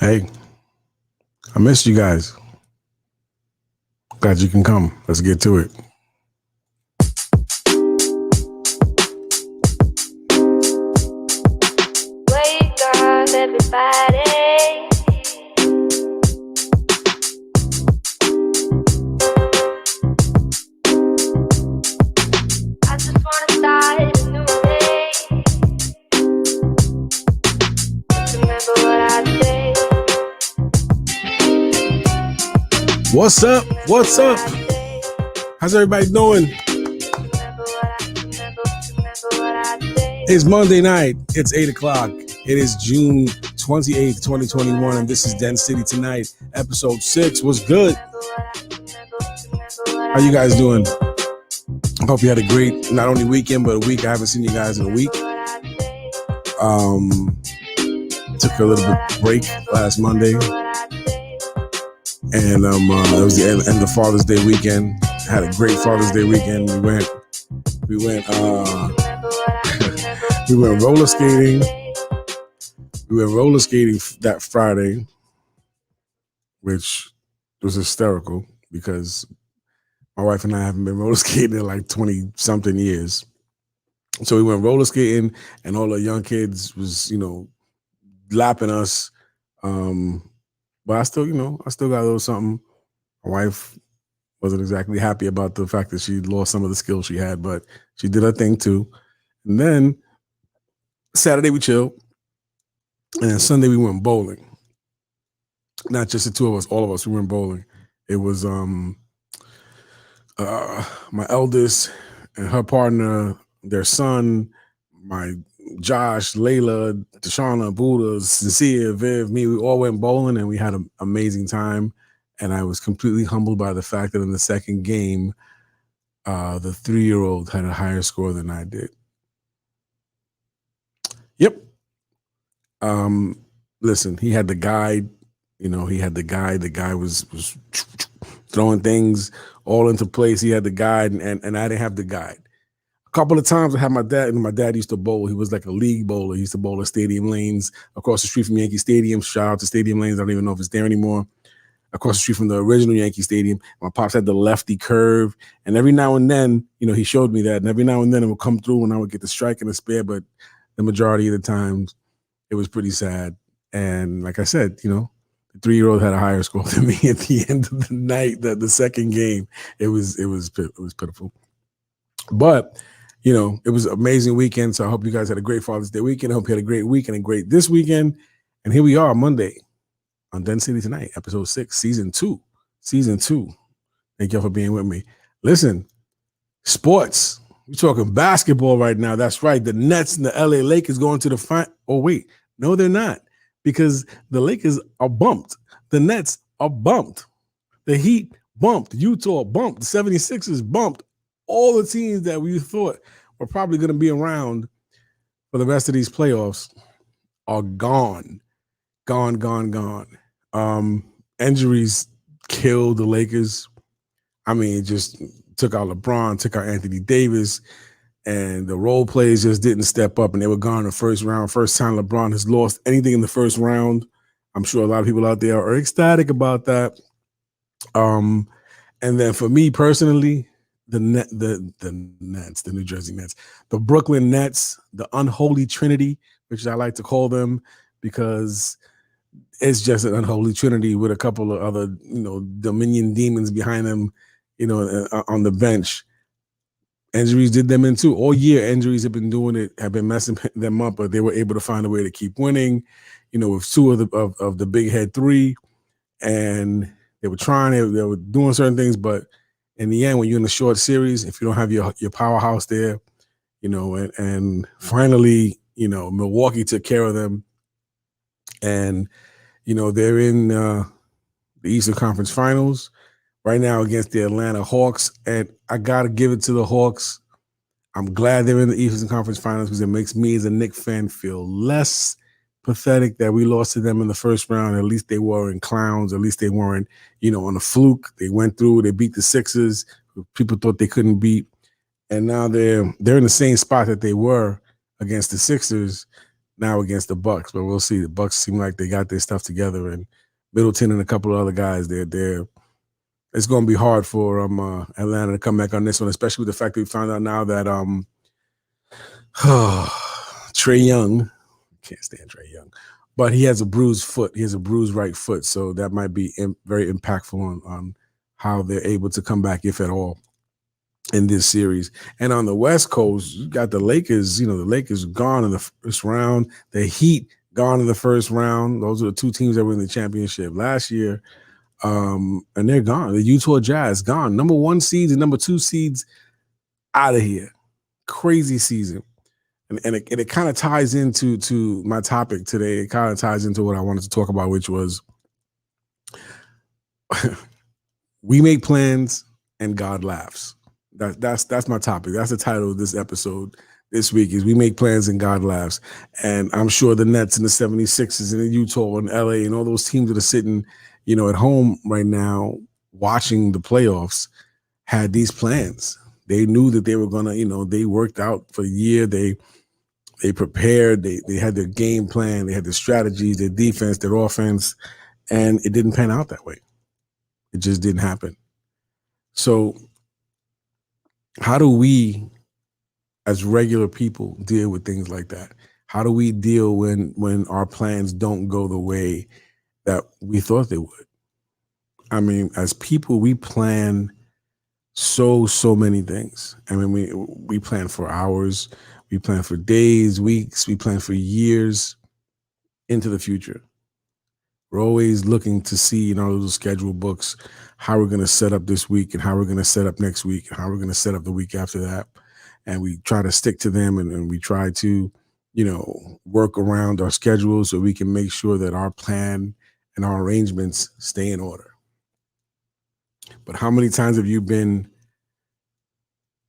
Hey, I missed you guys. Glad you can come. Let's get to it. Wake up, everybody. I just wanna start a new day. Remember what I say. What's up? What's up? How's everybody doing? Remember what I say. It's Monday night. It's 8 o'clock. It is June 28th, 2021, and this is Den City Tonight, episode 6. What's good? How you guys doing? I hope you had a great, not only weekend, but a week. I haven't seen you guys in a week. Took a little bit break last Monday. And it was the end of Father's Day weekend. Had a great Father's Day weekend. We went roller skating. We went roller skating that Friday, which was hysterical because my wife and I haven't been roller skating in like 20 something years. So we went roller skating, and all the young kids was, lapping us. But I still got a little something. My wife wasn't exactly happy about the fact that she lost some of the skills she had, but she did her thing too. And then Saturday we chilled, and then Sunday we went bowling. Not just the two of us, all of us. We went bowling. It was my eldest and her partner, their son, my Josh, Layla, Deshauna, Buddha, Sincere, Viv, me. We all went bowling, and we had an amazing time. And I was completely humbled by the fact that in the second game, the 3-year-old had a higher score than I did. Yep. Listen, he had the guide. He had the guide. The guy was throwing things all into place. He had the guide, and I didn't have the guide. A couple of times I had my dad, and my dad used to bowl. He was like a league bowler. He used to bowl at Stadium Lanes across the street from Yankee Stadium. Shout out to Stadium Lanes. I don't even know if it's there anymore. Across the street from the original Yankee Stadium. My pops had the lefty curve, and every now and then, he showed me that, and every now and then it would come through, and I would get the strike and the spare, but the majority of the times it was pretty sad. And like I said, the 3-year-old had a higher score than me at the end of the night. The second game, it was pitiful. But it was an amazing weekend. So I hope you guys had a great Father's Day weekend. I hope you had a great week and a great this weekend. And here we are Monday on Den City Tonight, episode 6, season 2. Thank y'all for being with me. Listen, sports. We're talking basketball right now. That's right. The Nets and the LA Lakers going to the final. Oh, wait. No, they're not. Because the Lakers are bumped. The Nets are bumped. The Heat bumped. Utah bumped. The 76ers bumped. All the teams that we thought were probably going to be around for the rest of these playoffs are gone. Gone. Injuries killed the Lakers. I mean, it just took out LeBron, took out Anthony Davis, and the role players just didn't step up, and they were gone in the first round. First time LeBron has lost anything in the first round. I'm sure a lot of people out there are ecstatic about that. And then for me personally, the Nets, the New Jersey Nets, the Brooklyn Nets, the unholy trinity, which I like to call them, because it's just an unholy trinity with a couple of other, Dominion demons behind them, on the bench. Injuries did them in too. All year, injuries have been doing it, have been messing them up, but they were able to find a way to keep winning, with two of the big head three. And they were trying, they were doing certain things, but in the end, when you're in a short series, if you don't have your powerhouse there, and finally, Milwaukee took care of them. And, they're in the Eastern Conference Finals right now against the Atlanta Hawks. And I got to give it to the Hawks. I'm glad they're in the Eastern Conference Finals because it makes me as a Knicks fan feel less pathetic that we lost to them in the first round. At least they weren't clowns. At least they weren't, on a fluke. They went through. They beat the Sixers, who people thought they couldn't beat. And now they're in the same spot that they were against the Sixers. now against the Bucks, but we'll see. The Bucks seem like they got their stuff together, and Middleton and a couple of other guys, they're it's going to be hard for Atlanta to come back on this one, especially with the fact that we found out now that Trae Young, can't stand Trae Young, but he has a bruised foot. He has a bruised right foot, so that might be very impactful on how they're able to come back, if at all, in this series. And on the West Coast, you got the Lakers. The Lakers gone in the first round. The Heat gone in the first round. Those are the two teams that were in the championship last year. And they're gone. The Utah Jazz gone. Number 1 seeds and number 2 seeds out of here. Crazy season. And it kind of ties into my topic today. It kind of ties into what I wanted to talk about, which was we make plans and God laughs. That's my topic. That's the title of this episode this week, is we make plans and God laughs. And I'm sure the Nets and the 76ers and the Utah and LA and all those teams that are sitting, at home right now watching the playoffs had these plans. They knew that they were going to, they worked out for a year. They prepared. They had their game plan. They had their strategies, their defense, their offense, and it didn't pan out that way. It just didn't happen. So how do we, as regular people, deal with things like that? How do we deal when our plans don't go the way that we thought they would? I mean, as people, we plan so many things. I mean, we plan for hours, we plan for days, weeks, we plan for years into the future. We're always looking to see in our little schedule books how we're going to set up this week and how we're going to set up next week and how we're going to set up the week after that. And we try to stick to them, and we try to, work around our schedule so we can make sure that our plan and our arrangements stay in order. But how many times have you been,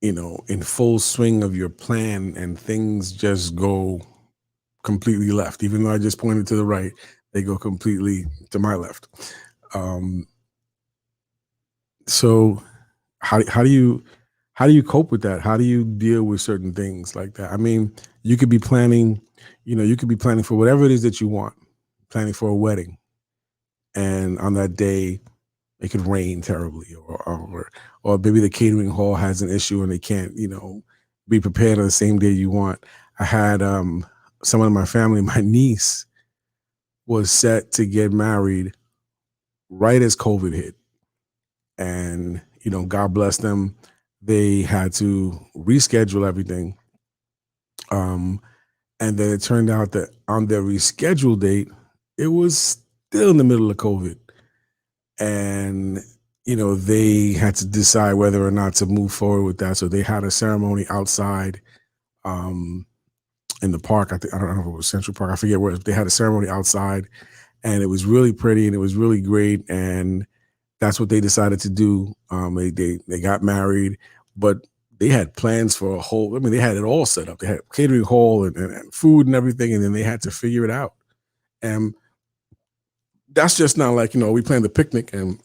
in full swing of your plan and things just go completely left? Even though I just pointed to the right, they go completely to my left. So how do you cope with that? How do you deal with certain things like that? I mean, you could be planning, for whatever it is that you want, planning for a wedding. And on that day, it could rain terribly, or maybe the catering hall has an issue and they can't, be prepared on the same day you want. I had someone in my family, my niece, was set to get married right as COVID hit. And, God bless them. They had to reschedule everything. And then it turned out that on their rescheduled date, it was still in the middle of COVID. And, they had to decide whether or not to move forward with that. So they had a ceremony outside in the park. I don't know if it was Central Park. I forget where. They had a ceremony outside, and it was really pretty and it was really great. And that's what they decided to do. They got married, but they had plans for a whole, they had it all set up. They had a catering hall and food and everything, and then they had to figure it out. And that's just not like, we planned the picnic and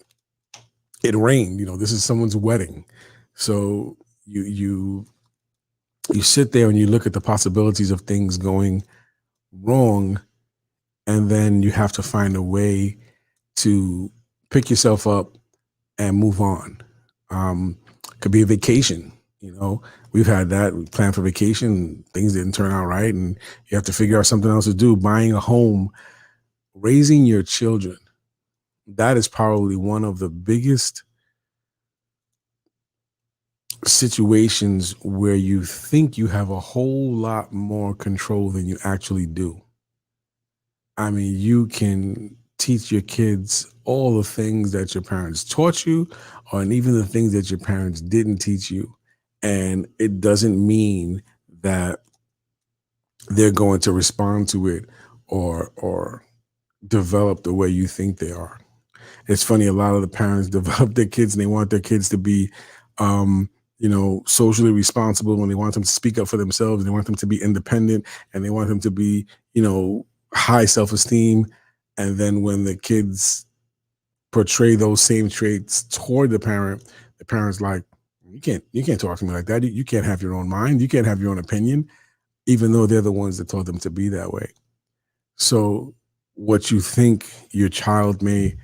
it rained. This is someone's wedding. So you sit there and you look at the possibilities of things going wrong, and then you have to find a way to pick yourself up and move on. Could be a vacation. We've had that. We planned for vacation, things didn't turn out right, and you have to figure out something else to do. Buying a home, raising your children. That is probably one of the biggest situations where you think you have a whole lot more control than you actually do. I mean, you can teach your kids all the things that your parents taught you, and even the things that your parents didn't teach you. And it doesn't mean that they're going to respond to it or develop the way you think they are. It's funny, a lot of the parents develop their kids and they want their kids to be, socially responsible, when they want them to speak up for themselves, they want them to be independent, and they want them to be, high self-esteem. And then when the kids portray those same traits toward the parent's like, you can't talk to me like that. You can't have your own mind. You can't have your own opinion, even though they're the ones that taught them to be that way. So what you think your child may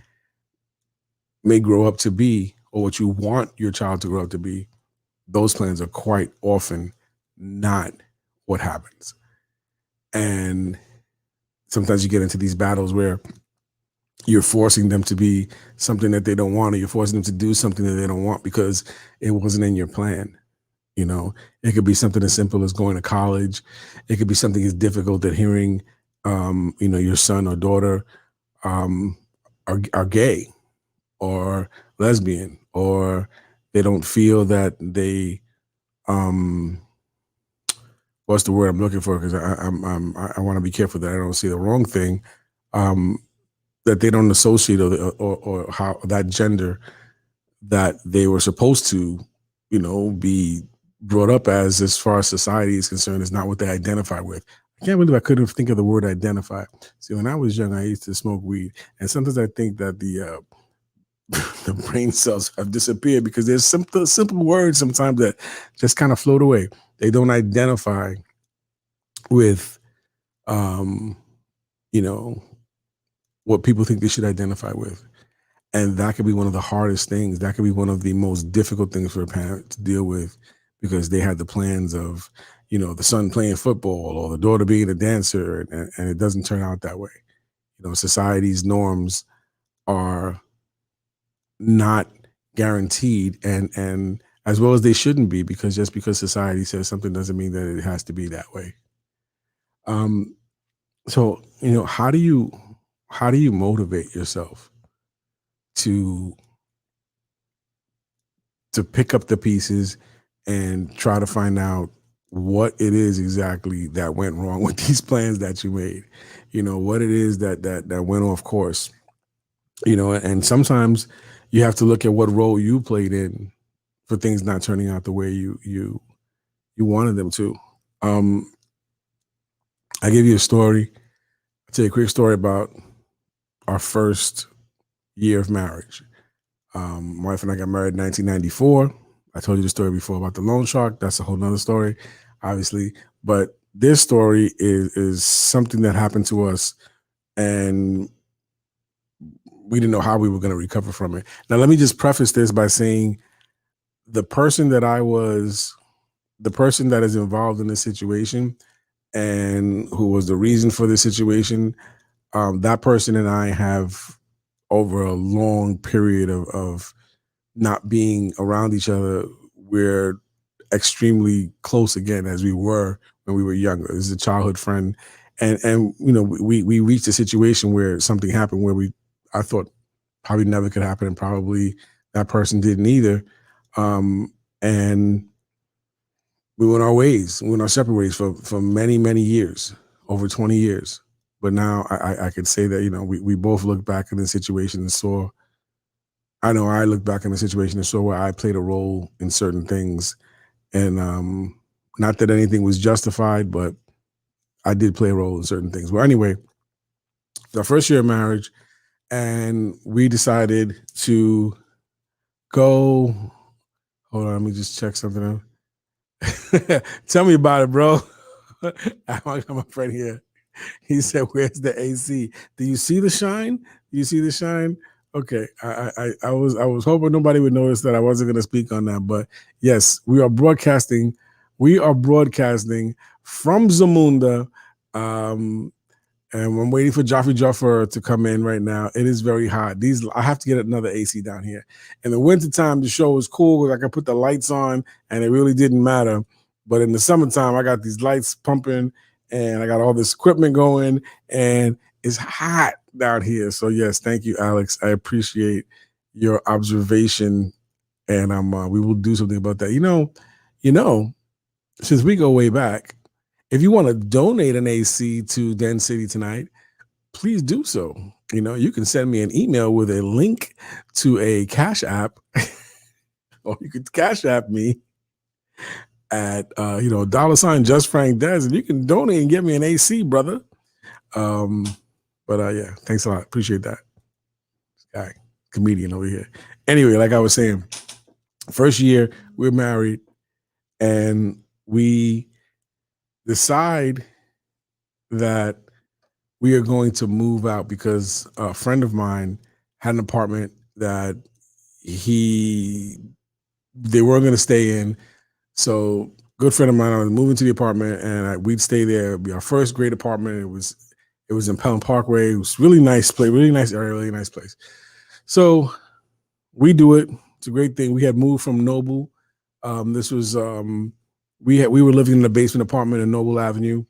grow up to be, or what you want your child to grow up to be, those plans are quite often not what happens. And sometimes you get into these battles where you're forcing them to be something that they don't want, or you're forcing them to do something that they don't want because it wasn't in your plan. You know, it could be something as simple as going to college. It could be something as difficult that hearing, your son or daughter um, are gay or lesbian, or they don't feel that they, um, what's the word I'm looking for? Because I want to be careful that I don't say the wrong thing. Um, that they don't associate or how that gender that they were supposed to, be brought up as far as society is concerned, is not what they identify with. I can't believe I couldn't think of the word identify. See, when I was young, I used to smoke weed, and sometimes I think that the the brain cells have disappeared because there's simple words sometimes that just kind of float away. They don't identify with, um, you know, what people think they should identify with. And that could be one of the hardest things. That could be one of the most difficult things for a parent to deal with, because they had the plans of, the son playing football or the daughter being a dancer, and it doesn't turn out that way. Society's norms are not guaranteed, and as well as they shouldn't be, because just because society says something doesn't mean that it has to be that way. Um, so, how do you motivate yourself to pick up the pieces and try to find out what it is exactly that went wrong with these plans that you made? What it is that went off course. And sometimes you have to look at what role you played in for things not turning out the way you wanted them to. Um, I give you a story. I'll tell you a quick story about our first year of marriage. My wife and I got married in 1994. I told you the story before about the loan shark. That's a whole nother story, obviously. But this story is something that happened to us, and we didn't know how we were going to recover from it. Now, let me just preface this by saying the person that I was, the person that is involved in this situation and who was the reason for this situation, that person and I have, over a long period of not being around each other, we're extremely close again as we were when we were younger. This is a childhood friend, and we reached a situation where something happened where I thought probably never could happen, and probably that person didn't either. And we went our ways, we went our separate ways for many, many years, over 20 years. But now I could say that, we both look back in the situation and saw, I know I look back in the situation and saw where I played a role in certain things. And not that anything was justified, but I did play a role in certain things. Well, anyway, our first year of marriage, and we decided to go. Hold on, let me just check something out. Tell me about it, bro. I'm a friend here. He said, "Where's the AC? Do you see the shine? Do you see the shine?" Okay, I was hoping nobody would notice that I wasn't going to speak on that, but yes, we are broadcasting. We are broadcasting from Zamunda, um, and I'm waiting for Joffrey Joffer to come in right now. It is very hot. I have to get another AC down here. In the wintertime, the show was cool because I could put the lights on and it really didn't matter. But in the summertime, I got these lights pumping and I got all this equipment going, and it's hot down here. So yes, thank you, Alex. I appreciate your observation, and we will do something about that. Since we go way back, if you want to donate an AC to Den City tonight, please do so. You can send me an email with a link to a Cash App, or you could Cash App me at $ Just Frank Des, and you can donate and get me an AC, brother. But yeah, thanks a lot. Appreciate that. Guy, comedian over here. Anyway, like I was saying, first year we're married, and we decide that we are going to move out because a friend of mine had an apartment that he they were going to stay in. So, good friend of mine, I was moving to the apartment, and we'd stay there. It'd be our first great apartment. It was in Pelham Parkway. It was really nice place, really nice area, really nice place. So we do it. It's a great thing. We had moved from Noble. This was we were living in the basement apartment in Noble Avenue,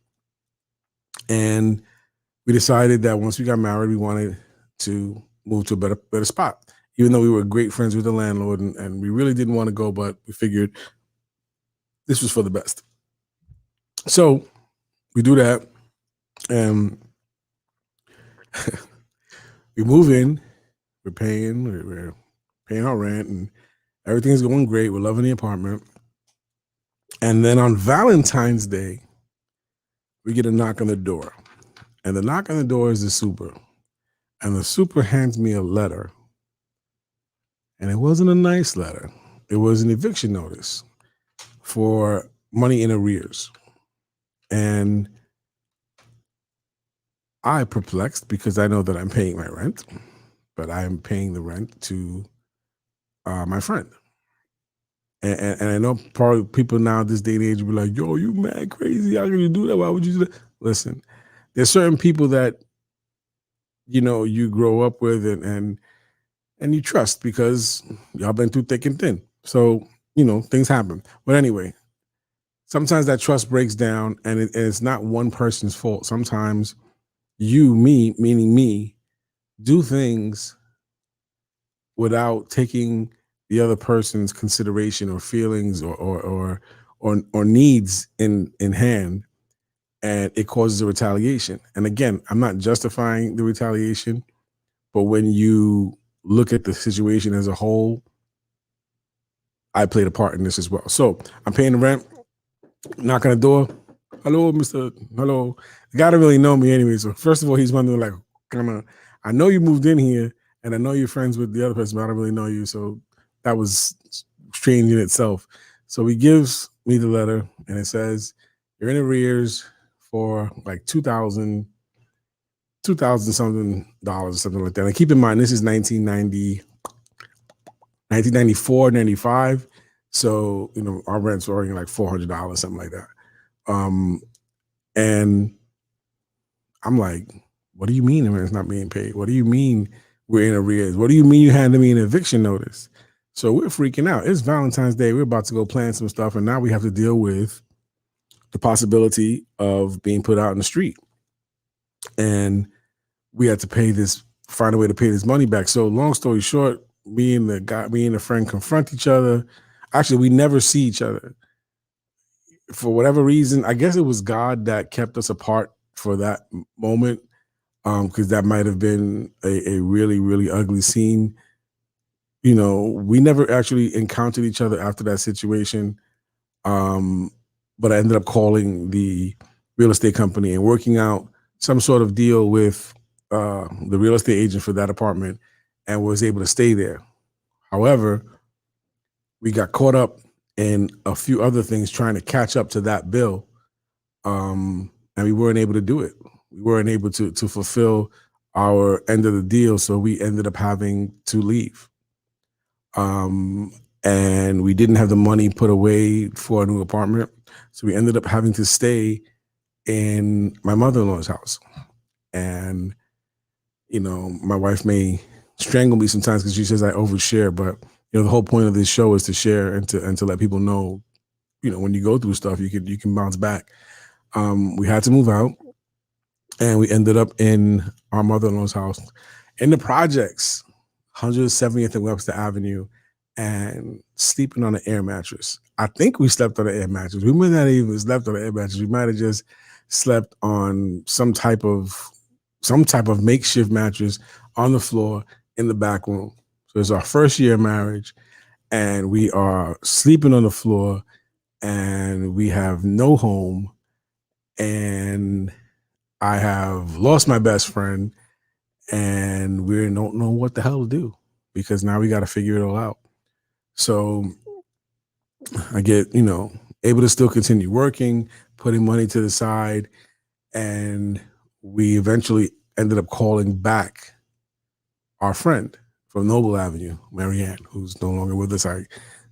and we decided that once we got married, we wanted to move to a better spot. Even though we were great friends with the landlord, and we really didn't want to go, but we figured this was for the best. So we do that, and we move in. We're paying our rent, and everything's going great. We're loving the apartment. And then on Valentine's Day, we get a knock on the door. And the knock on the door is the super. And the super hands me a letter. And it wasn't a nice letter. It was an eviction notice for money in arrears. And I perplexed because I know that I'm paying my rent, but I am paying the rent to my friend. And I know probably people now this day and age will be like, yo, you mad crazy. How can you do that? Why would you do that? Listen, there's certain people that, you grow up with and you trust because y'all been through thick and thin. So, things happen. But anyway, sometimes that trust breaks down and it's not one person's fault. Sometimes meaning me, do things without taking the other person's consideration or feelings or needs in hand, and it causes a retaliation. And again, I'm not justifying the retaliation, but when you look at the situation as a whole, I played a part in this as well. So I'm paying the rent, knock on the door. Hello, Mr. Hello. The guy don't really know me anyway. So first of all, he's wondering like, I know you moved in here and I know you're friends with the other person, but I don't really know you. So that was strange in itself. So he gives me the letter and it says, you're in arrears for like $2,000 something dollars or something like that. And keep in mind, this is 1994, 95. So, our rent's already like $400, something like that. And I'm like, what do you mean it's not being paid? What do you mean we're in arrears? What do you mean you handed me an eviction notice? So we're freaking out. It's Valentine's Day. We're about to go plan some stuff. And now we have to deal with the possibility of being put out in the street. And we had to find a way to pay this money back. So long story short, me and the friend confront each other. Actually, we never see each other. For whatever reason, I guess it was God that kept us apart for that moment, because that might have been a really, really ugly scene. We never actually encountered each other after that situation, but I ended up calling the real estate company and working out some sort of deal with the real estate agent for that apartment and was able to stay there. However, we got caught up in a few other things trying to catch up to that bill. And we weren't able to do it. We weren't able to fulfill our end of the deal. So we ended up having to leave. And we didn't have the money put away for a new apartment. So we ended up having to stay in my mother-in-law's house. And, my wife may strangle me sometimes because she says I overshare, but the whole point of this show is to share and to let people know, when you go through stuff, you can bounce back. We had to move out, and we ended up in our mother-in-law's house in the projects, 170th and Webster Avenue, and sleeping on an air mattress. I think we slept on an air mattress. We might not even slept on an air mattress. We might have just slept on some type of makeshift mattress on the floor in the back room. So it's our first year of marriage, and we are sleeping on the floor, and we have no home, and I have lost my best friend, and we don't know what the hell to do because now we got to figure it all out. So I get, able to still continue working, putting money to the side, and we eventually ended up calling back our friend from Noble Avenue, Marianne, who's no longer with us. I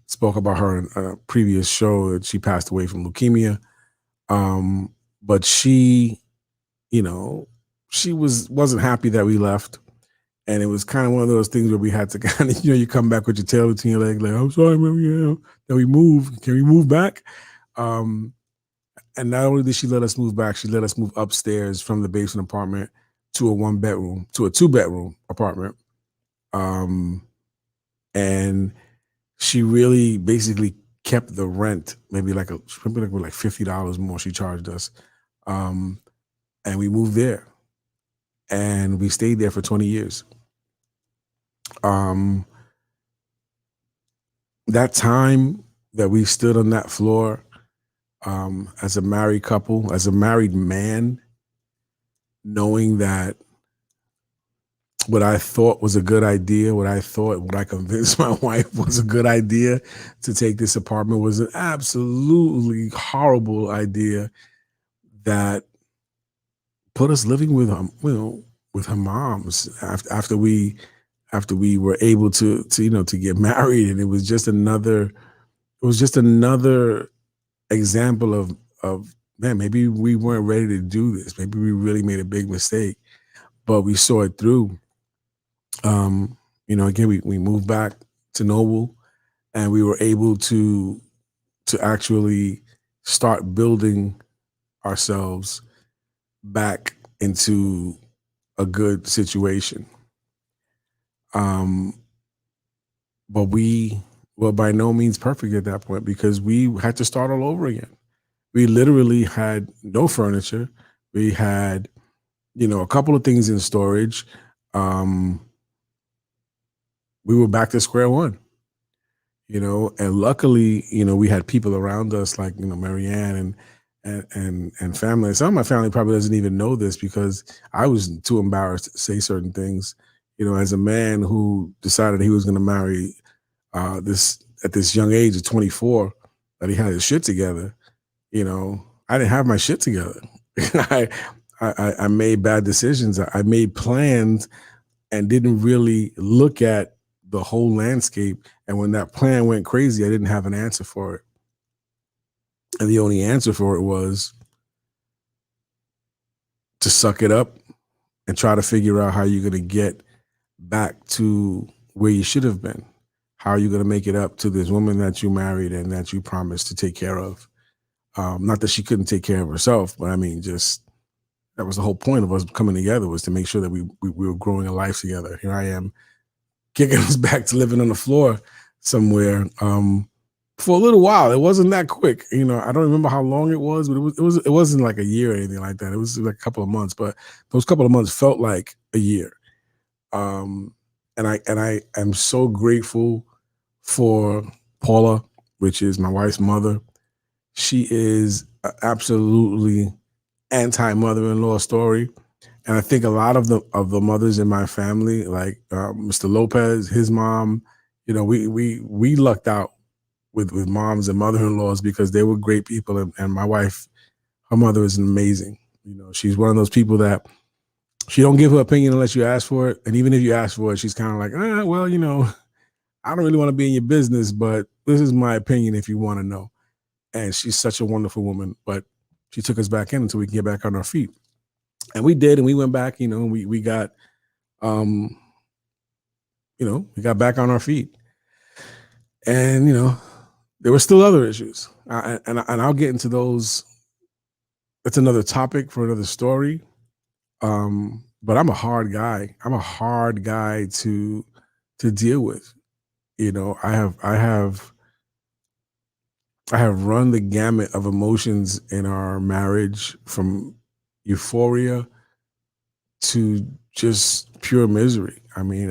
spoke about her in a previous show that she passed away from leukemia. But she, you know, she wasn't happy that we left. And it was kind of one of those things where we had to kind of, you come back with your tail between your legs, like, I'm sorry, Marianne, that we moved. Can we move back? And not only did she let us move back, she let us move upstairs from the basement apartment to a 2-bedroom apartment. And she really basically kept the rent, maybe like $50 more she charged us. And we moved there and we stayed there for 20 years. That time that we stood on that floor, as a married couple, as a married man, knowing that what I thought was a good idea, what I convinced my wife was a good idea to take this apartment was an absolutely horrible idea that put us living with with her moms after we were able to get married. And it was just another example of man, maybe we weren't ready to do this. Maybe we really made a big mistake, but we saw it through. Again, we moved back to Noble and we were able to actually start building ourselves back into a good situation. But we were by no means perfect at that point because we had to start all over again. We literally had no furniture. We had, a couple of things in storage. We were back to square one, and luckily, we had people around us like, Marianne and family. Some of my family probably doesn't even know this because I was too embarrassed to say certain things. As a man who decided he was going to marry this at this young age of 24, that he had his shit together. I didn't have my shit together. I made bad decisions. I made plans and didn't really look at the whole landscape. And when that plan went crazy, I didn't have an answer for it. And the only answer for it was to suck it up and try to figure out how you're going to get back to where you should have been. How are you going to make it up to this woman that you married and that you promised to take care of? Not that she couldn't take care of herself, but I mean, just that was the whole point of us coming together, was to make sure that we were growing a life together. Here I am kicking us back to living on the floor somewhere for a little while. It wasn't that quick. I don't remember how long it was, but it wasn't like a year or anything like that. It was like a couple of months, but those couple of months felt like a year. And I am so grateful for Paula, which is my wife's mother. She is absolutely anti-mother-in-law story. And I think a lot of the mothers in my family, like Mr. Lopez, his mom, we lucked out with moms and mother-in-laws because they were great people. And my wife, her mother is amazing. She's one of those people that she don't give her opinion unless you ask for it. And even if you ask for it, she's kind of like, well, I don't really want to be in your business, but this is my opinion if you want to know. And she's such a wonderful woman, but she took us back in until we can get back on our feet. And we did, and we went back, we got, we got back on our feet. And, there were still other issues. And I'll get into those. That's another topic for another story. But I'm a hard guy. I'm a hard guy to deal with. I have run the gamut of emotions in our marriage, from euphoria to just pure misery. I mean,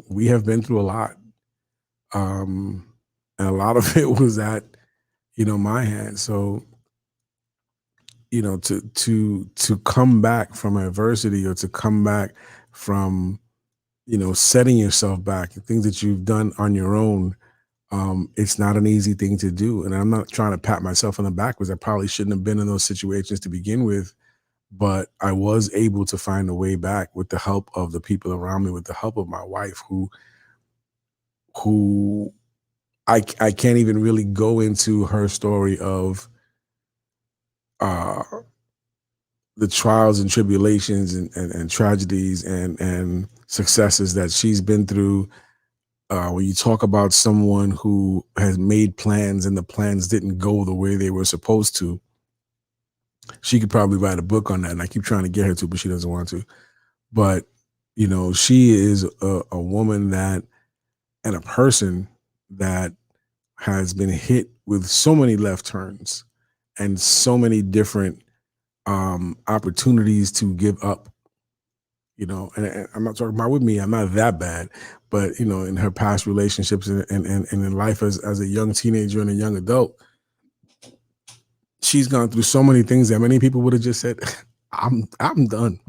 we have been through a lot. And a lot of it was at, my hands. So, to come back from adversity, or to come back from, setting yourself back, things that you've done on your own, it's not an easy thing to do. And I'm not trying to pat myself on the back because I probably shouldn't have been in those situations to begin with. but I was able to find a way back with the help of the people around me, with the help of my wife, who I can't even really go into her story of uh, the trials and tribulations and tragedies and successes that she's been through. When you talk about someone who has made plans and the plans didn't go the way they were supposed to, she could probably write a book on that. And I keep trying to get her to, but she doesn't want to. But, she is a woman that, and a person that has been hit with so many left turns and so many different opportunities to give up, and I'm not talking about with me, I'm not that bad, but in her past relationships and in life as a young teenager and a young adult, she's gone through so many things that many people would have just said, I'm done.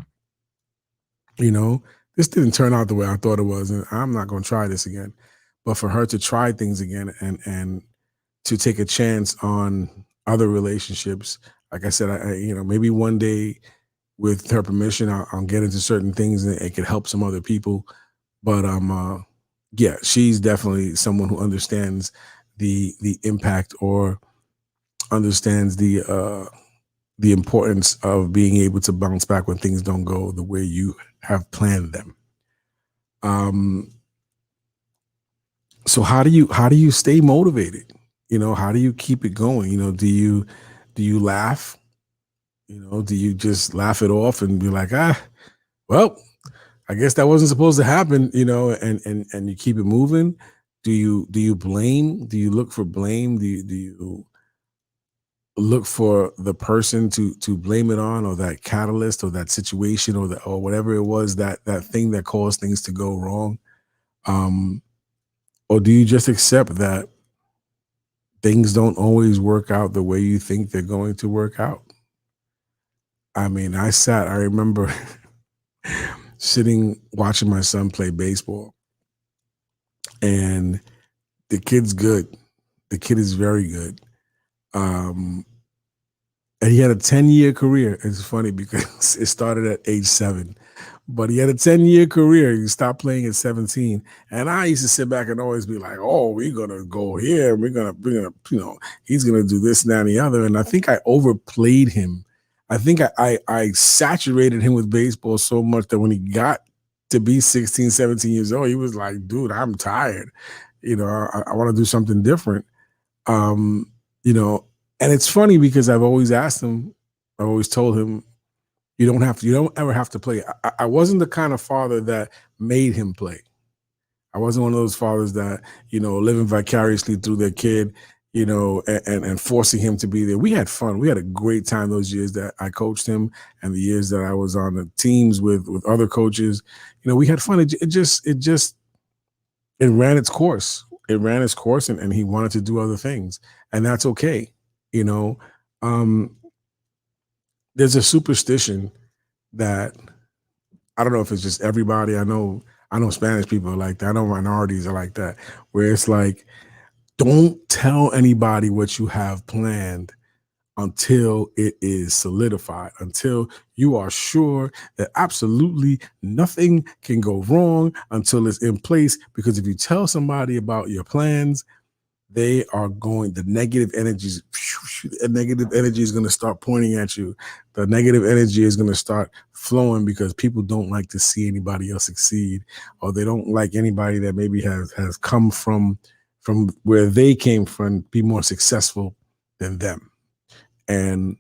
This didn't turn out the way I thought it was, and I'm not going to try this again. But for her to try things again and to take a chance on other relationships, like I said, maybe one day with her permission, I'll get into certain things and it could help some other people. But yeah, she's definitely someone who understands the impact, or understands the importance of being able to bounce back when things don't go the way you have planned them. So how do you stay motivated? How do you keep it going? Do you laugh? Do you just laugh it off and be like, well, I guess that wasn't supposed to happen, and you keep it moving? Do you blame? Do you look for blame? Do you look for the person to blame it on, or that catalyst, or that situation, or whatever it was, that thing that caused things to go wrong? Or do you just accept that things don't always work out the way you think they're going to work out? I mean, I remember sitting watching my son play baseball, and the kid's good. The kid is very good. And he had a 10-year career. It's funny because it started at age 7, but he had a 10-year career. He stopped playing at 17. And I used to sit back and always be like, oh, we're going to go here. We're going to, he's going to do this and that and the other. And I think I overplayed him. I think I saturated him with baseball so much that when he got to be 16, 17 years old, he was like, dude, I'm tired. I want to do something different. And it's funny because I've always asked him, I've always told him, you don't ever have to play. I wasn't the kind of father that made him play. I wasn't one of those fathers that, living vicariously through their kid, and forcing him to be there. We had fun. We had a great time those years that I coached him, and the years that I was on the teams with other coaches. We had fun. It ran its course. It ran its course, and he wanted to do other things, and that's okay. There's a superstition that, I don't know if it's just everybody. I know Spanish people are like that. I know minorities are like that, where it's like, don't tell anybody what you have planned until it is solidified, until you are sure that absolutely nothing can go wrong, until it's in place. Because if you tell somebody about your plans, the negative energy is going to start pointing at you. The negative energy is going to start flowing because people don't like to see anybody else succeed, or they don't like anybody that maybe has come from where they came from, be more successful than them. And,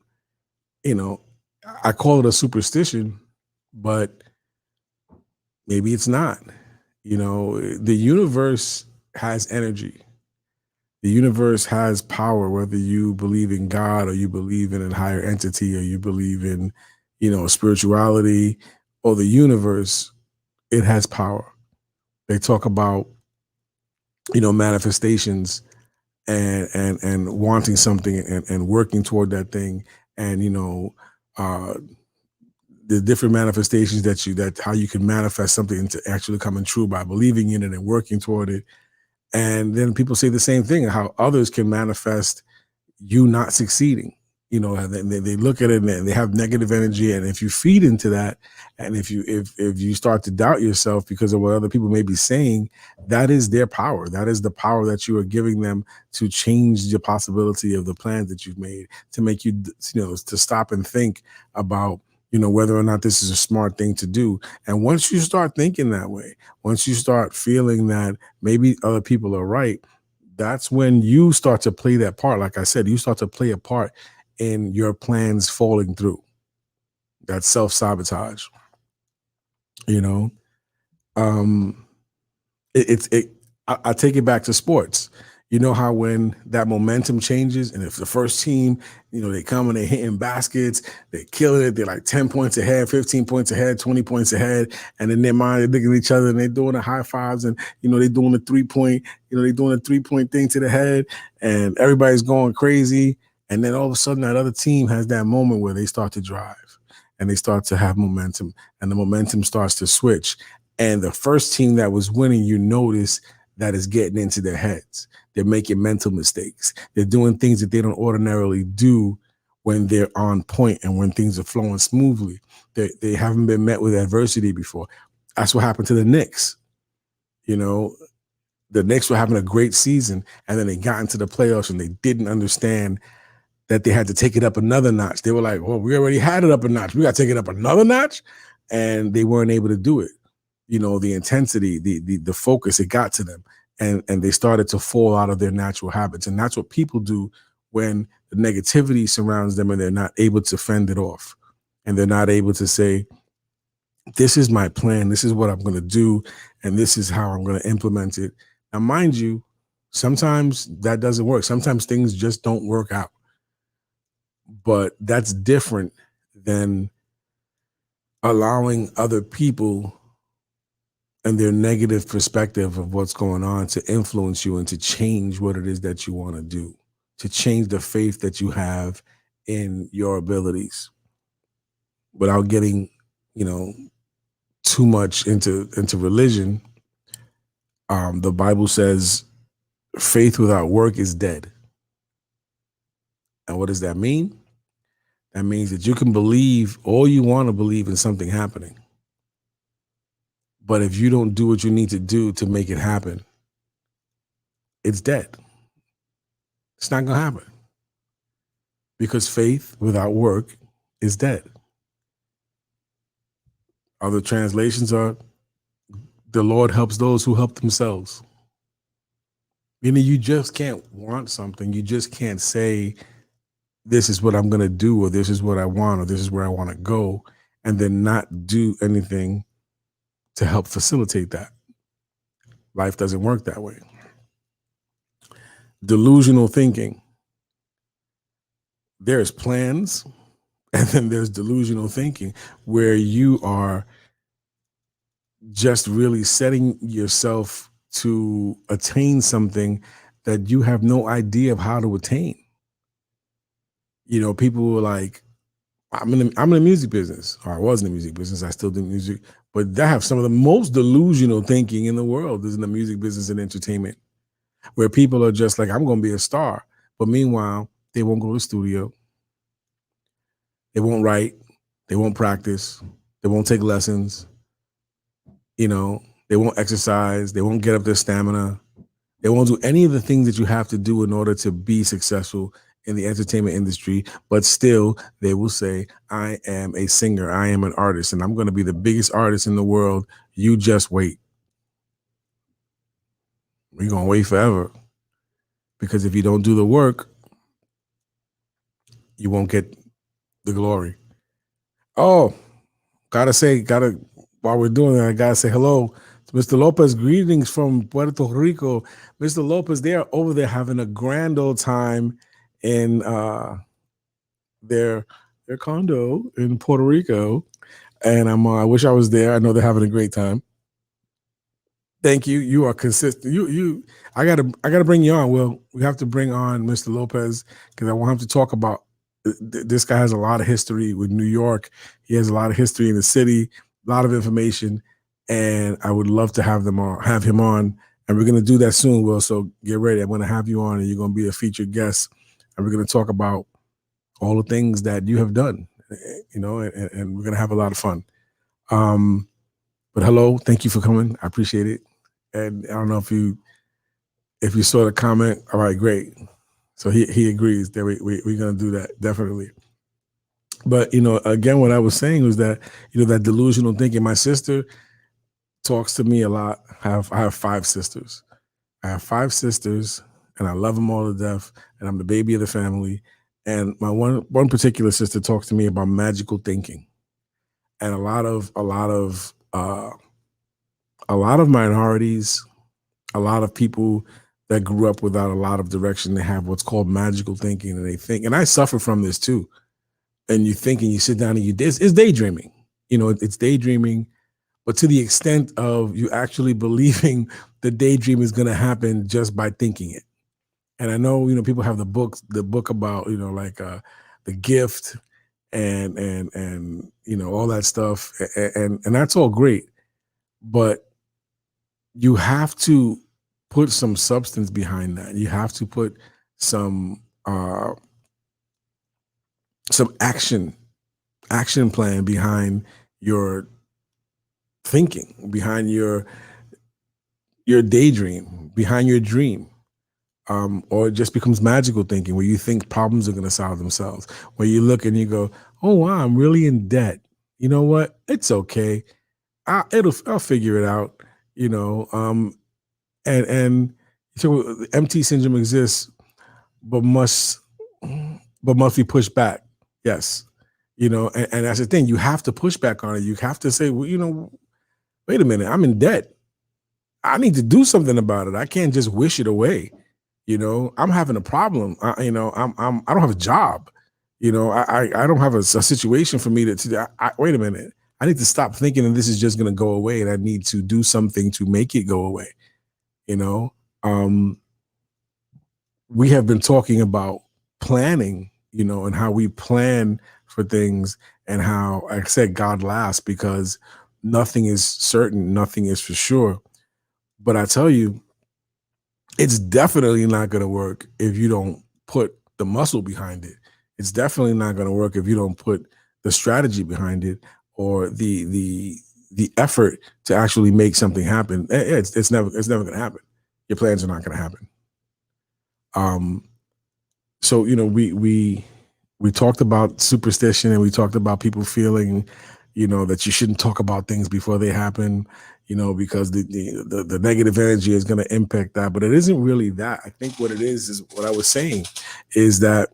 I call it a superstition, but maybe it's not. The universe has energy. The universe has power, whether you believe in God, or you believe in a higher entity, or you believe in, spirituality, or the universe. It has power. They talk about, manifestations and wanting something and working toward that thing, and the different manifestations that how you can manifest something into actually coming true by believing in it and working toward it. And then people say the same thing, how others can manifest you not succeeding. they look at it and they have negative energy. And if you feed into that, and if you start to doubt yourself because of what other people may be saying, that is their power. That is the power that you are giving them to change the possibility of the plans that you've made, to make you, to stop and think about, whether or not this is a smart thing to do. And once you start thinking that way, once you start feeling that maybe other people are right, that's when you start to play that part. Like I said, you start to play a part in your plans falling through. That's self-sabotage. Um I take it back to sports. You know how when that momentum changes, and if the first team, they come and they're hitting baskets, they're killing it, they're like 10 points ahead, 15 points ahead, 20 points ahead, and in their mind, they're looking at each other and they're doing the high fives, and they're doing the 3-point, they're doing a 3-point thing to the head, and everybody's going crazy. And then all of a sudden, that other team has that moment where they start to drive and they start to have momentum, and the momentum starts to switch. And the first team that was winning, you notice that is getting into their heads. They're making mental mistakes. They're doing things that they don't ordinarily do when they're on point and when things are flowing smoothly. They haven't been met with adversity before. That's what happened to the Knicks. The Knicks were having a great season, and then they got into the playoffs and they didn't understand that they had to take it up another notch. They were like, well, we already had it up a notch. We got to take it up another notch. And they weren't able to do it. The intensity, the focus, it got to them. And they started to fall out of their natural habits. And that's what people do when the negativity surrounds them and they're not able to fend it off. And they're not able to say, this is my plan. This is what I'm going to do. And this is how I'm going to implement it. Now, mind you, sometimes that doesn't work. Sometimes things just don't work out. But that's different than allowing other people and their negative perspective of what's going on to influence you and to change what it is that you want to do, to change the faith that you have in your abilities without getting, too much into religion. The Bible says faith without work is dead. And what does that mean? That means that you can believe all you want to believe in something happening. But if you don't do what you need to do to make it happen, it's dead. It's not going to happen. Because faith without work is dead. Other translations are, the Lord helps those who help themselves. Meaning you just can't want something. You just can't say, this is what I'm going to do, or this is what I want, or this is where I want to go, and then not do anything to help facilitate that. Life doesn't work that way. Delusional thinking. There's plans, and then there's delusional thinking, where you are just really setting yourself to attain something that you have no idea of how to attain. People were like, I'm in the music business, or I was in the music business. I still do music, but I have some of the most delusional thinking in the world is in the music business and entertainment, where people are just like, I'm going to be a star. But meanwhile, they won't go to the studio. They won't write. They won't practice. They won't take lessons. They won't exercise. They won't get up their stamina. They won't do any of the things that you have to do in order to be successful in the entertainment industry, but still they will say, I am a singer, I am an artist, and I'm going to be the biggest artist in the world. You just wait. We're going to wait forever, because if you don't do the work, you won't get the glory. Oh, while we're doing that, I gotta say hello to Mr. Lopez. Greetings from Puerto Rico. Mr. Lopez, they are over there having a grand old time in their condo in Puerto Rico, and I wish I was there. I know they're having a great time. Thank you. You are consistent. I gotta bring you on. Well, we have to bring on Mr. Lopez because I want him to talk about. This guy has a lot of history with New York. He has a lot of history in the city, a lot of information, and I would love to have him on. And we're gonna do that soon, Will. So get ready. I'm gonna have you on, and you're gonna be a featured guest. And we're going to talk about all the things that you have done, and we're gonna have a lot of fun. But hello, thank you for coming. I appreciate it. And I don't know if you saw the comment. All right, great. So he agrees that we're gonna do that definitely. But again, what I was saying was that that delusional thinking. My sister talks to me a lot. I have 5 sisters. I have 5 sisters, and I love them all to death. And I'm the baby of the family. And my one particular sister talks to me about magical thinking, and a lot of minorities, a lot of people that grew up without a lot of direction, they have what's called magical thinking, and they think, and I suffer from this too. And you think, and you sit down and it's daydreaming. It's daydreaming, but to the extent of you actually believing the daydream is going to happen just by thinking it. And I know, people have the book about, like The Gift and all that stuff. And that's all great. But you have to put some substance behind that. You have to put some action plan behind your thinking, behind your daydream, behind your dream. Or it just becomes magical thinking, where you think problems are going to solve themselves, where you look and you go, oh wow, I'm really in debt. You know what? It's okay. I'll figure it out. And so MT syndrome exists, but must be pushed back. Yes. And that's the thing. You have to push back on it. You have to say, well, wait a minute, I'm in debt. I need to do something about it. I can't just wish it away. I'm having a problem. I don't have a job. I don't have a situation for me to wait a minute. I need to stop thinking that this is just going to go away, and I need to do something to make it go away. We have been talking about planning, and how we plan for things, and how I said God last, because nothing is certain, nothing is for sure. But I tell you, it's definitely not going to work if you don't put the muscle behind it. It's definitely not going to work if you don't put the strategy behind it, or the effort to actually make something happen. It's never going to happen. Your plans are not going to happen. So we talked about superstition, and we talked about people feeling, that you shouldn't talk about things before they happen, because the negative energy is going to impact that. But it isn't really that. I think what it is what I was saying, is that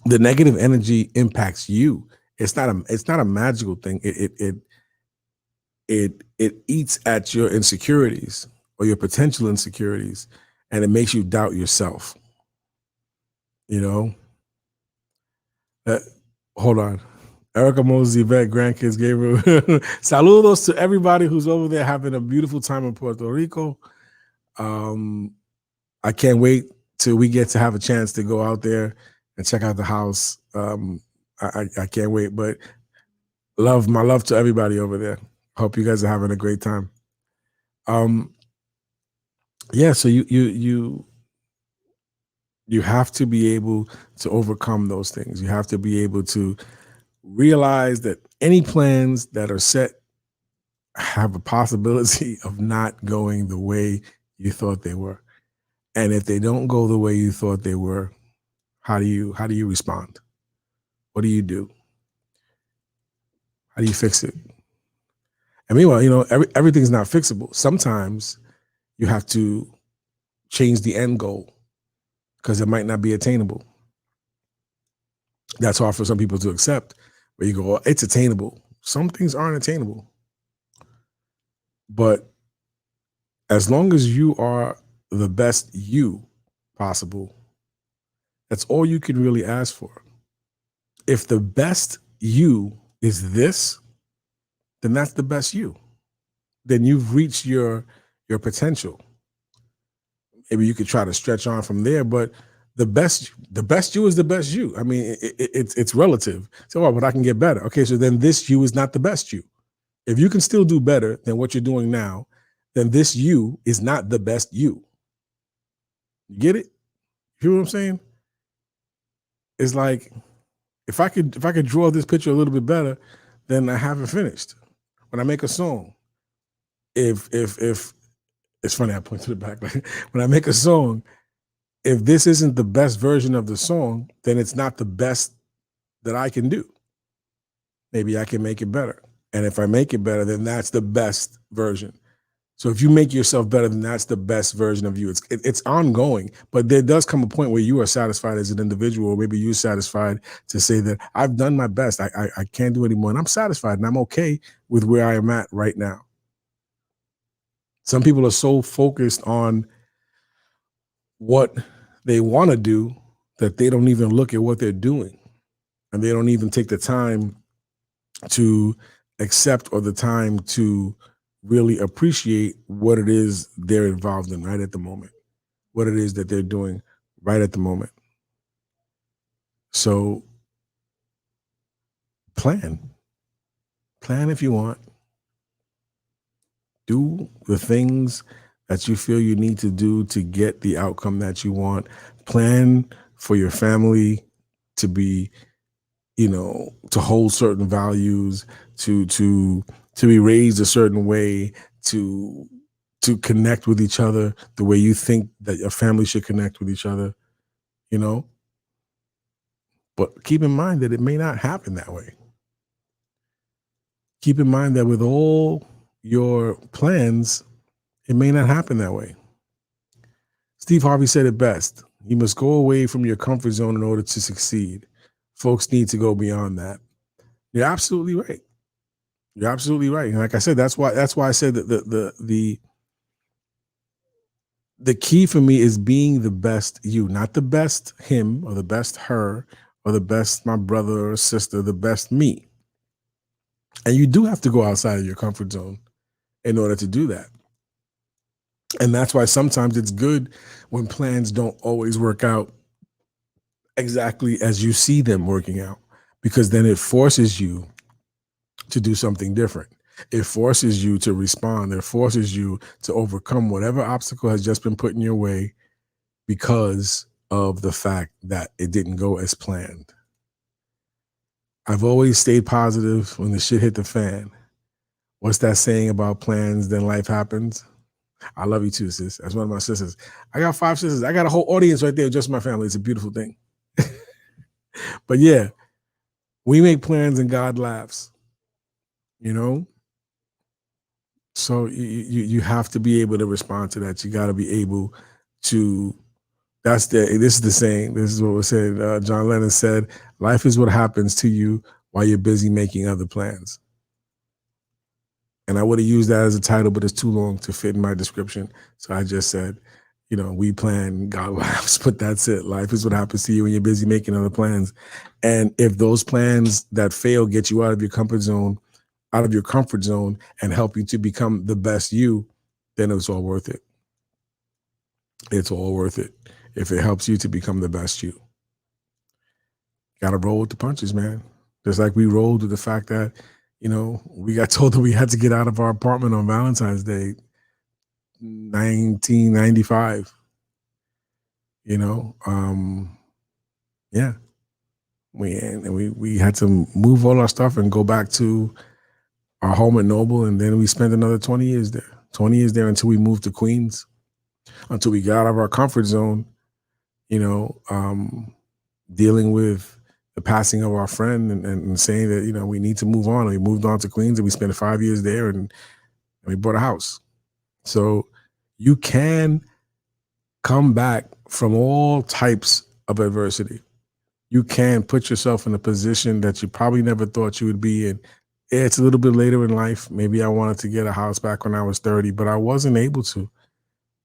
the negative energy impacts you. It's not a magical thing. It eats at your insecurities, or your potential insecurities, and it makes you doubt yourself. Hold on. Erica Mosey, Vet, grandkids, Gabriel. Saludos to everybody who's over there having a beautiful time in Puerto Rico. I can't wait till we get to have a chance to go out there and check out the house. I can't wait, but my love to everybody over there. Hope you guys are having a great time. Yeah, so you have to be able to overcome those things. You have to be able to realize that any plans that are set have a possibility of not going the way you thought they were. And if they don't go the way you thought they were, how do you respond? What do you do? How do you fix it? And meanwhile, everything's not fixable. Sometimes you have to change the end goal, because it might not be attainable. That's hard for some people to accept, where you go, oh, it's attainable. Some things aren't attainable. But as long as you are the best you possible, that's all you can really ask for. If the best you is this, then that's the best you. Then you've reached your potential. Maybe you could try to stretch on from there, but the best you is the best you. I mean, it's relative. So, but I can get better. Okay, so then this you is not the best you. If you can still do better than what you're doing now, then this you is not the best you. You get it? You hear what I'm saying? it's like if I could draw this picture a little bit better, then I haven't finished. When I make a song, if it's funny, I point to the back. Like, when I make a song, if this isn't the best version of the song, then it's not the best that I can do. Maybe I can make it better. And if I make it better, then that's the best version. So if you make yourself better, then that's the best version of you. It's ongoing, but there does come a point where you are satisfied as an individual, or maybe you're satisfied to say that I've done my best. I can't do anymore, and I'm satisfied, and I'm okay with where I am at right now. Some people are so focused on what they want to do that they don't even look at what they're doing, and they don't even take the time to accept or the time to really appreciate what it is they're involved in right at the moment, what it is that they're doing right at the moment. So plan if you want. Do the things that you feel you need to do to get the outcome that you want. Plan for your family to be, to hold certain values, to be raised a certain way, to connect with each other the way you think that a family should connect with each other, But keep in mind that it may not happen that way. Keep in mind that with all your plans, it may not happen that way. Steve Harvey said it best. You must go away from your comfort zone in order to succeed. Folks need to go beyond that. You're absolutely right. You're absolutely right. And like I said, that's why I said that the key for me is being the best you, not the best him or the best her or the best my brother or sister, the best me. And you do have to go outside of your comfort zone in order to do that. And that's why sometimes it's good when plans don't always work out exactly as you see them working out, because then it forces you to do something different. It forces you to respond. It forces you to overcome whatever obstacle has just been put in your way because of the fact that it didn't go as planned. I've always stayed positive when the shit hit the fan. What's that saying about plans? Then life happens. I love you too, sis. That's one of my sisters. I got 5 sisters. I got a whole audience right there, just my family. It's a beautiful thing. But yeah, we make plans and God laughs. So you have to be able to respond to that. You got to be able to. This is the saying. This is what was said. John Lennon said, "Life is what happens to you while you're busy making other plans." And I would have used that as a title, but it's too long to fit in my description. So I just said, we plan, God laughs, but that's it. Life is what happens to you when you're busy making other plans. And if those plans that fail get you out of your comfort zone, and help you to become the best you, then it's all worth it. It's all worth it if it helps you to become the best you. Got to roll with the punches, man. Just like we rolled with the fact that, we got told that we had to get out of our apartment on Valentine's Day, 1995. Yeah. We had to move all our stuff and go back to our home at Noble, and then we spent another 20 years there. 20 years there until we moved to Queens, until we got out of our comfort zone, dealing with the passing of our friend and saying that, we need to move on. And we moved on to Queens, and we spent 5 years there, and we bought a house. So you can come back from all types of adversity. You can put yourself in a position that you probably never thought you would be in. It's a little bit later in life. Maybe I wanted to get a house back when I was 30, but I wasn't able to.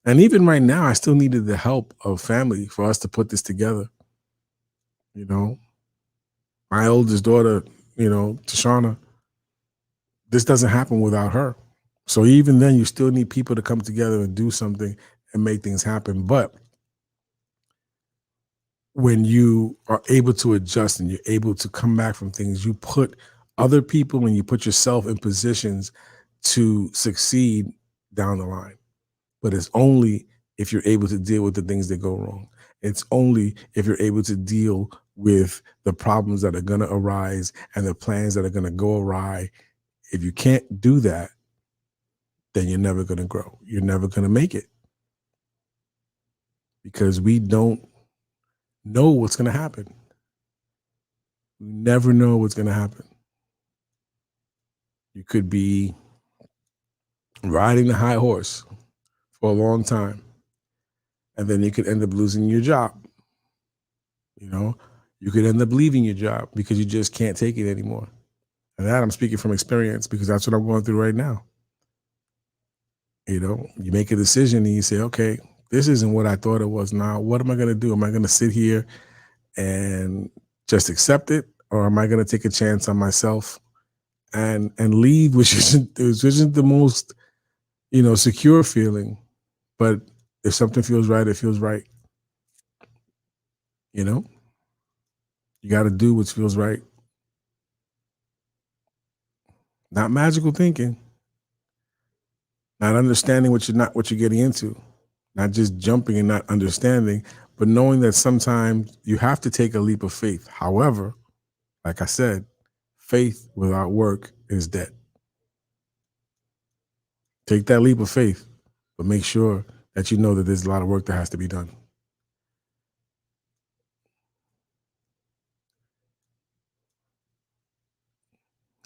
And even right now, I still needed the help of family for us to put this together. My oldest daughter, Tashana, this doesn't happen without her. So even then, you still need people to come together and do something and make things happen. But when you are able to adjust and you're able to come back from things, you put other people and you put yourself in positions to succeed down the line. But it's only if you're able to deal with the things that go wrong. It's only if you're able to deal with the problems that are going to arise and the plans that are going to go awry. If you can't do that, then you're never going to grow. You're never going to make it, because we don't know what's going to happen. We never know what's going to happen. You could be riding the high horse for a long time, and then you could end up losing your job. You know, you could end up leaving your job because you just can't take it anymore. And that I'm speaking from experience, because that's what I'm going through right now. You know, you make a decision and you say, okay, this isn't what I thought it was. Now, what am I going to do? Am I going to sit here and just accept it? Or am I going to take a chance on myself and leave, which isn't the most, secure feeling. But if something feels right, it feels right. You know, you got to do what feels right. Not magical thinking, not understanding what you're getting into, not just jumping and not understanding, but knowing that sometimes you have to take a leap of faith. However, like I said, faith without work is dead. Take that leap of faith, but make sure that you know that there's a lot of work that has to be done.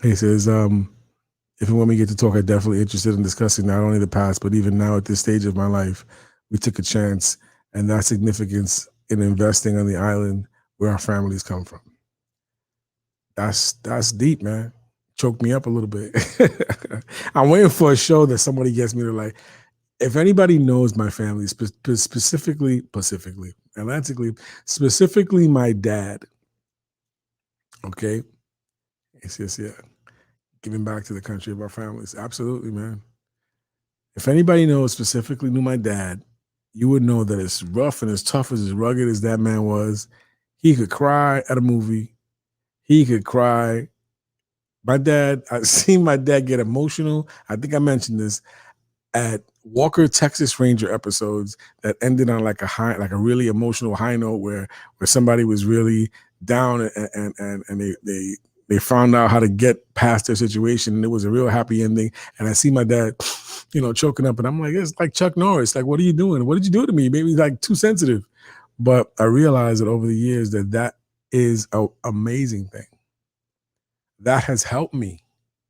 He says, if and when we get to talk, I'm definitely interested in discussing not only the past, but even now at this stage of my life, we took a chance, and that significance in investing on the island where our families come from. That's deep, man. Choked me up a little bit. I'm waiting for a show that somebody gets me to like. If anybody knows my family, specifically, Atlantically, specifically my dad, okay? Yes, yeah. Giving back to the country of our families. Absolutely, man. If anybody knew my dad, you would know that as rough and as tough as rugged as that man was, he could cry at a movie. He could cry. I've seen my dad get emotional. I think I mentioned this at Walker Texas Ranger episodes that ended on like a really emotional high note where somebody was really down and they found out how to get past their situation, and it was a real happy ending. And I see my dad, choking up, and I'm like, it's like Chuck Norris. Like, what are you doing? What did you do to me? You made me like too sensitive. But I realized that over the years that is an amazing thing. That has helped me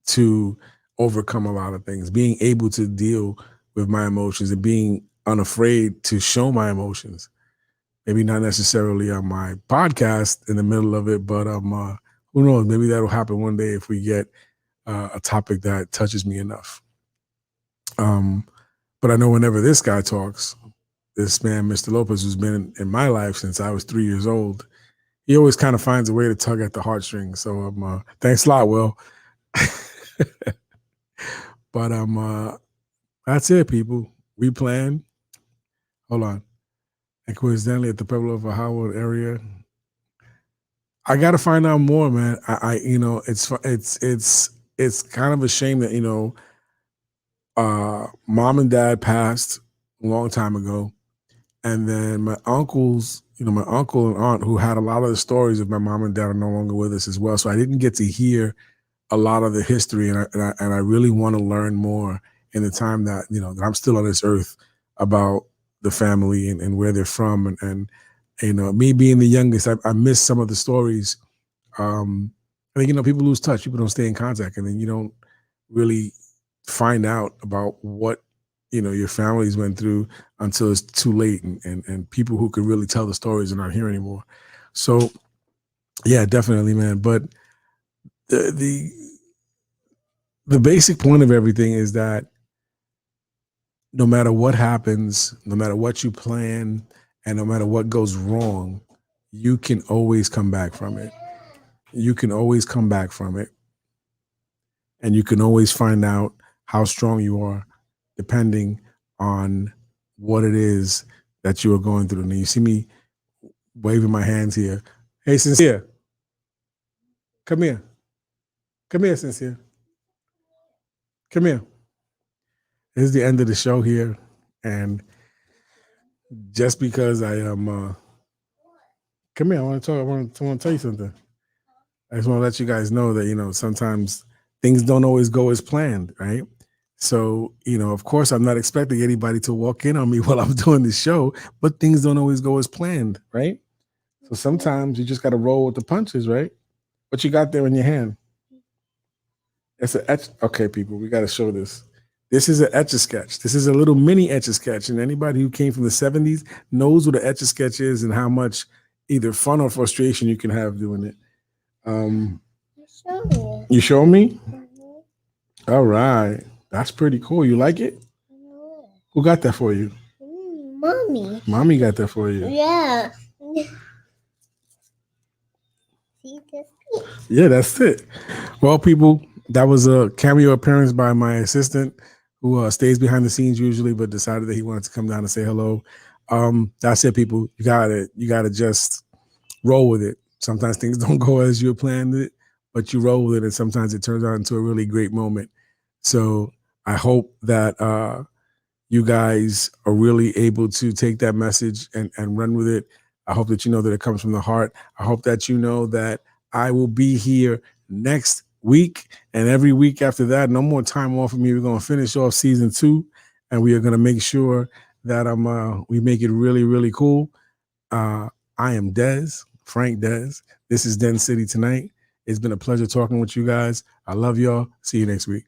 to overcome a lot of things, being able to deal with my emotions and being unafraid to show my emotions. Maybe not necessarily on my podcast in the middle of it, but who knows? Maybe that'll happen one day if we get a topic that touches me enough. But I know whenever this guy talks, this man, Mr. Lopez, who's been in my life since I was 3 years old, he always kind of finds a way to tug at the heartstrings. So thanks a lot, Will. But that's it, people. We plan. Hold on. And coincidentally, at the Pueblo of Howard area, I got to find out more, man. It's kind of a shame that mom and dad passed a long time ago, and then my uncles, my uncle and aunt, who had a lot of the stories of my mom and dad, are no longer with us as well. So I didn't get to hear a lot of the history, and I really want to learn more in the time that that I'm still on this earth about the family and where they're from, and me being the youngest, I miss some of the stories. I think people lose touch, people don't stay in contact, and then you don't really find out about what your families went through until it's too late, and people who could really tell the stories are not here anymore. So yeah, definitely, man. But the basic point of everything is that no matter what happens, no matter what you plan, and no matter what goes wrong, you can always come back from it. You can always come back from it. And you can always find out how strong you are depending on what it is that you are going through. And you see me waving my hands here. Hey, Sincere. Come here. Come here, Sincere. Come here. This is the end of the show here. And just because I am Come here. I want to talk. I want to tell you something. I just want to let you guys know that, you know, sometimes things don't always go as planned, right? So, you know, of course, I'm not expecting anybody to walk in on me while I'm doing the show, but things don't always go as planned, right? So sometimes you just got to roll with the punches, right? What you got there in your hand? It's an etch. Okay, people, we got to show this. This is an etch a sketch. This is a little mini etch a sketch, and anybody who came from the '70s knows what an etch a sketch is and how much either fun or frustration you can have doing it. Show me. You show me? Mhm. All right. That's pretty cool. You like it? Who got that for you? Mommy. Mommy got that for you. Yeah. See this? Yeah, that's it. Well, people, that was a cameo appearance by my assistant who stays behind the scenes usually, but decided that he wanted to come down and say hello. That's it, people. You gotta just roll with it. Sometimes things don't go as you planned it, but you roll with it, and sometimes it turns out into a really great moment. So I hope that you guys are really able to take that message and run with it. I hope that you know that it comes from the heart. I hope that you know that I will be here next week and every week after that. No more time off for me. We're going to finish off season 2, and we are going to make sure that we make it really, really cool. I am Dez, Frank Dez. This is Den City Tonight. It's been a pleasure talking with you guys. I love y'all. See you next week.